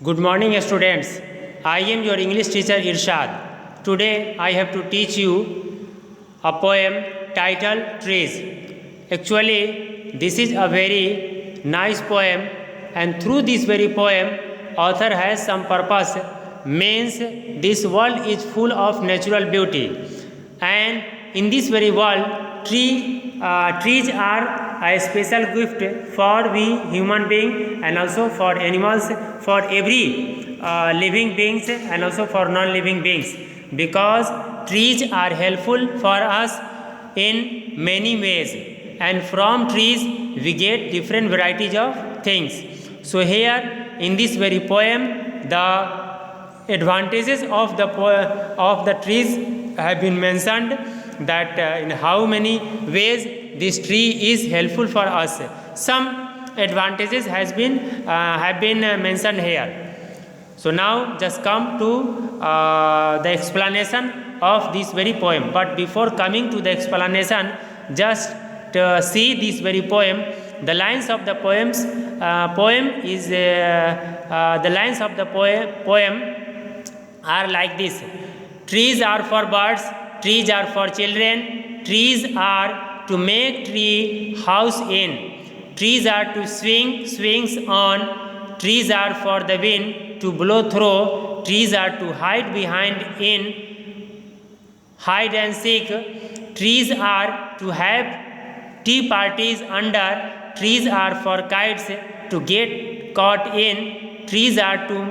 Good morning, students. I am your English teacher Irshad. Today I have to teach you a poem titled Trees. Actually, this is a very nice poem, and through this very poem, author has some purpose. Means this world is full of natural beauty, and in this very world, trees are a special gift for we human being and also for animals, for every living beings and also for non-living beings, because trees are helpful for us in many ways, and from trees we get different varieties of things. So here in this very poem, the advantages of the trees have been mentioned, that in how many ways this tree is helpful for us. Some advantages have been mentioned here. So now just come to the explanation of this very poem. But before coming to the explanation, just see this very poem. The lines of the poem are like this: trees are for birds, trees are for children, trees are to make tree house in, trees are to swings on, trees are for the wind to blow through, trees are to hide behind in hide and seek, trees are to have tea parties under, trees are for kites to get caught in, trees are to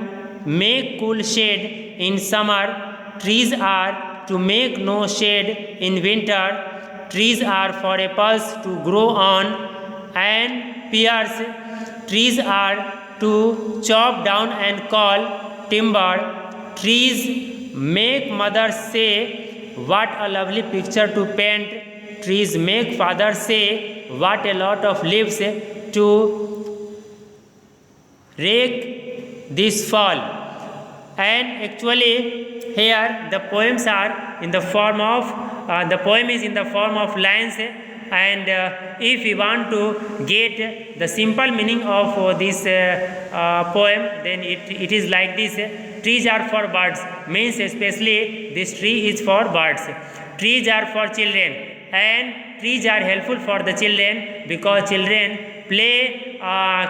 make cool shade in summer, trees are to make no shade in winter, trees are for apples to grow on and pears, trees are to chop down and call timber, trees make mothers say what a lovely picture to paint, trees make fathers say what a lot of leaves to rake this fall. And actually here the poems are in the form of the poem is in the form of lines, and if we want to get the simple meaning of this poem, then it is like this: trees are for birds, means especially this tree is for birds, trees are for children, and trees are helpful for the children because children play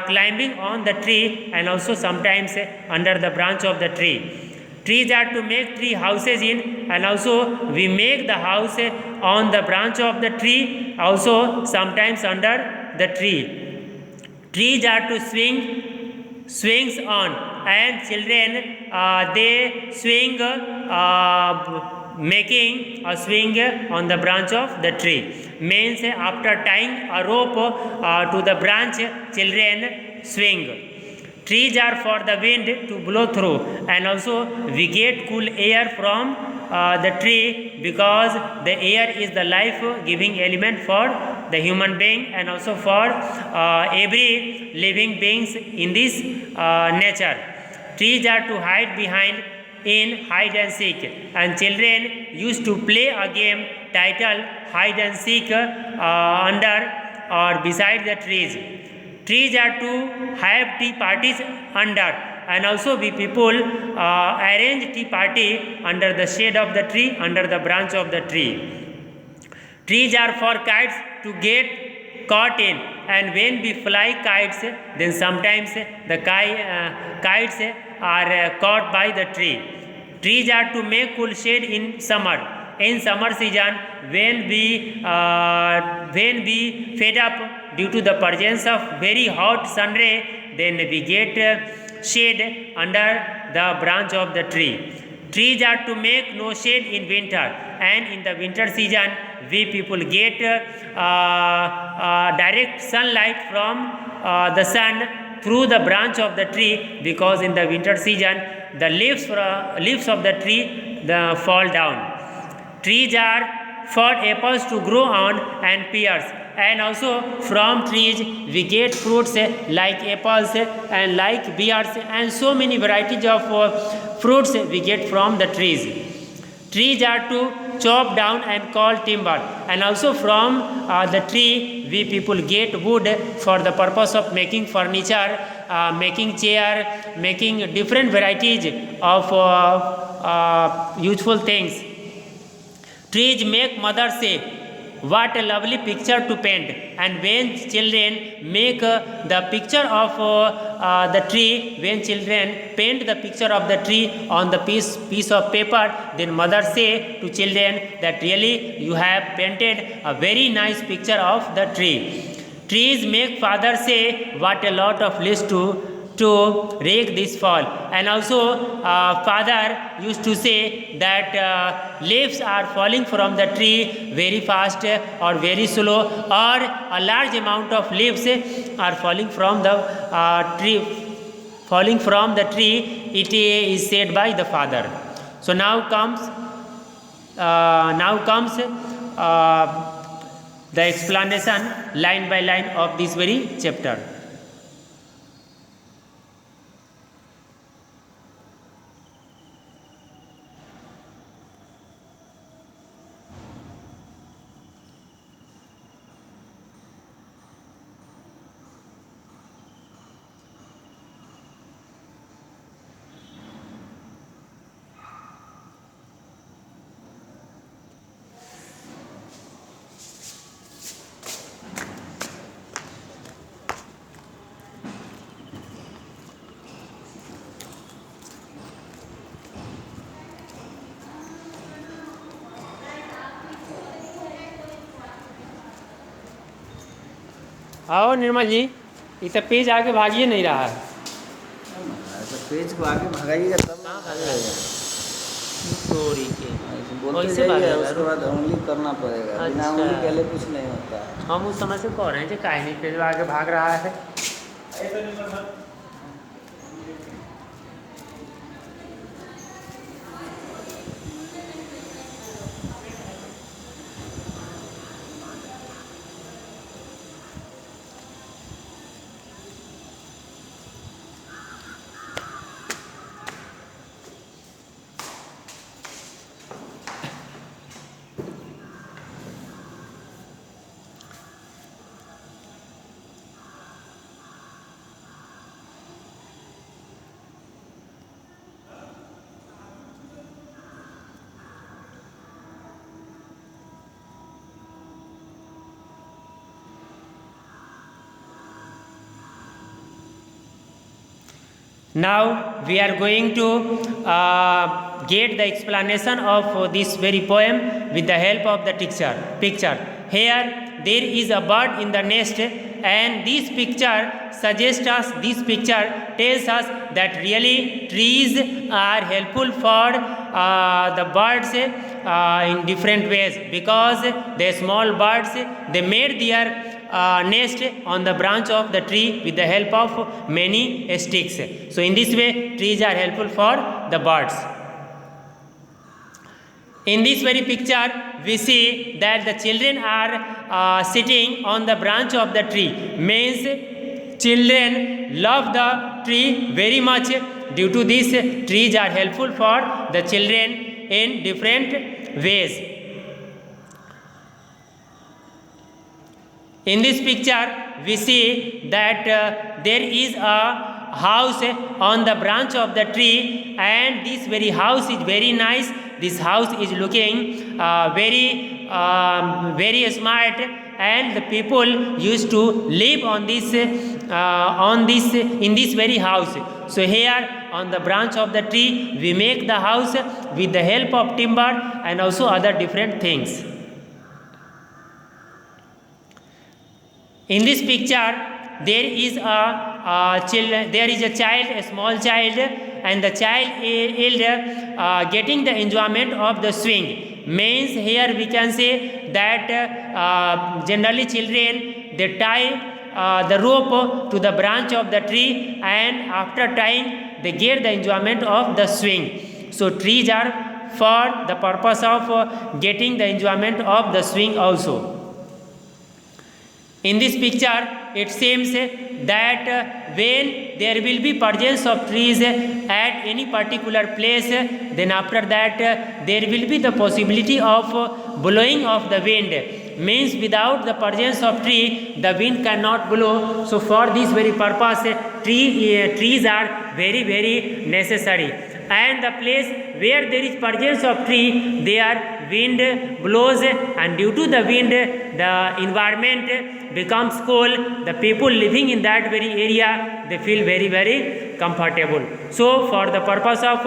climbing on the tree and also sometimes under the branch of the tree. Trees are to make tree houses in, and also we make the house on the branch of the tree, also sometimes under the tree. Trees are to swings on, and children they swing making a swing on the branch of the tree, means after tying a rope to the branch, children swing. Trees are for the wind to blow through, and also we get cool air from the tree because the air is the life giving element for the human being and also for every living beings in this nature. Trees are to hide behind in hide and seek, and children used to play a game titled hide and seek under or beside the trees. Trees are to have tea parties under, and also we people arrange tea party under the shade of the tree, under the branch of the tree. Trees are for kites to get caught in, and when we fly kites, then sometimes the kites are caught by the tree. Trees are to make cool shade in summer. In summer season, when we fed up due to the presence of very hot sun ray, then we get shade under the branch of the tree. Trees are to make no shade in winter, and in the winter season we people get direct sunlight from the sun through the branch of the tree, because in the winter season the leaves of the tree fall down. Trees are for apples to grow on and pears, and also from trees we get fruits like apples and like pears, and so many varieties of fruits we get from the trees. Trees are to chop down and call timber, and also from the tree we people get wood for the purpose of making furniture, making chair, making different varieties of useful things. Trees make mother say, what a lovely picture to paint. And when children make the picture of the tree, when children paint the picture of the tree on the piece of paper, then mother say to children that really you have painted a very nice picture of the tree. Trees make father say, what a lot of leaves to rake this fall. And also father used to say that leaves are falling from the tree very fast or very slow, or a large amount of leaves are falling from the tree, it is said by the father. So now comes the explanation line by line of this very chapter. आओ निर्मल जी, ये तो page आगे भागिए नहीं रहा है। तो page को आगे भगाइएगा तब ना भागेगा। थोड़ी के बोलते जाइए, उसके बाद उंगली करना पड़ेगा। बिना उंगली के लिए कुछ नहीं होता। हम उस समय से कह रहे हैं कि काहे नहीं पेज आगे भाग रहा है। Now we are going to get the explanation of this very poem with the help of the picture. Here there is a bird in the nest, and this picture tells us that really trees are helpful for the birds in different ways, because the small birds, they made their nest on the branch of the tree with the help of many sticks. So in this way trees are helpful for the birds. In this very picture we see that the children are sitting on the branch of the tree, means children love the tree very much. Due to this, trees are helpful for the children in different ways. In this picture we see that there is a house on the branch of the tree, and this very house is very nice. This house is looking very smart, and the people used to live in this very house. So here on the branch of the tree we make the house with the help of timber and also other different things. In this picture there is a small child, and the child is getting the enjoyment of the swing. Means here we can say that generally children, they tie the rope to the branch of the tree, and after tying they get the enjoyment of the swing. So trees are for the purpose of getting the enjoyment of the swing also. In this picture it seems that when there will be presence of trees at any particular place, then after that there will be the possibility of blowing of the wind. Means without the presence of tree, the wind cannot blow. So for this very purpose, trees are very, very necessary. And the place where there is presence of tree, there wind blows, and due to the wind, the environment becomes cool. The people living in that very area, they feel very, very comfortable. So for the purpose of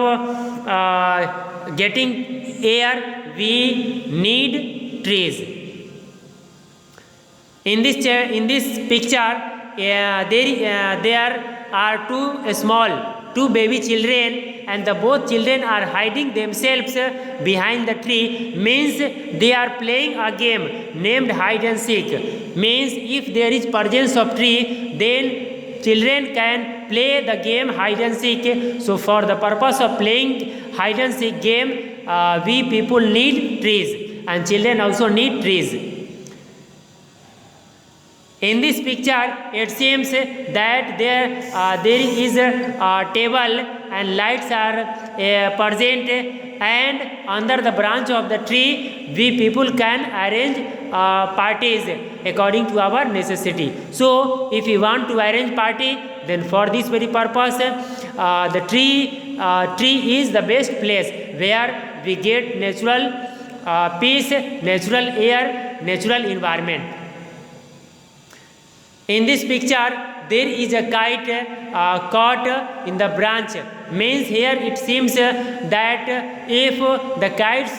getting air, we need trees. In this picture, there are two baby children, and the both children are hiding themselves behind the tree. Means they are playing a game named hide and seek. Means if there is presence of tree, then children can play the game hide and seek. So for the purpose of playing hide and seek game, we people need trees, and children also need trees. In this picture, it seems that there is a table and lights are present, and under the branch of the tree, we people can arrange parties according to our necessity. So, if we want to arrange party, then for this very purpose, the tree is the best place where we get natural peace, natural air, natural environment. In this picture, there is a kite caught in the branch. Means here it seems that if the kites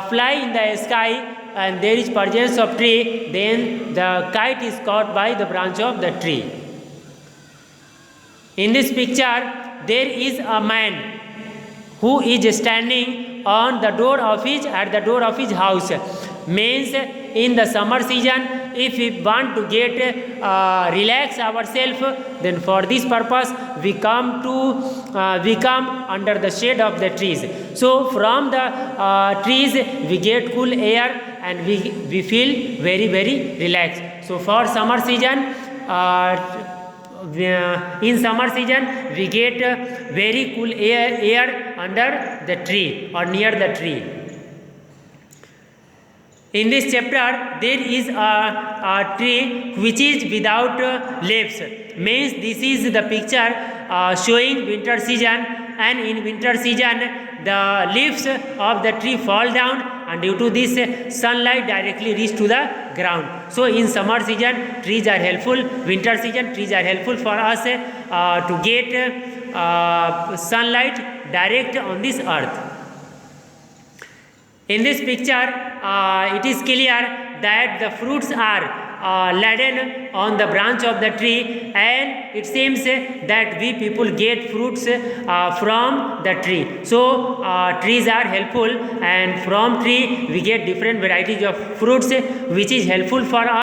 fly in the sky and there is presence of tree, then the kite is caught by the branch of the tree. In this picture, there is a man who is standing on the door of his house. Means in the summer season, if we want to get relax ourselves, then for this purpose we come under the shade of the trees. So from the trees we get cool air and we feel very, very relaxed. So for summer season, in summer season we get very cool air under the tree or near the tree. In this chapter, there is a tree which is without leaves. Means this is the picture showing winter season, and in winter season the leaves of the tree fall down, and due to this sunlight directly reach to the ground. So in summer season trees are helpful, winter season trees are helpful for us to get sunlight direct on this earth. In this picture, it is clear that the fruits are laden on the branch of the tree, and it seems that we people get fruits from the tree. So trees are helpful, and from tree we get different varieties of fruits which is helpful for us.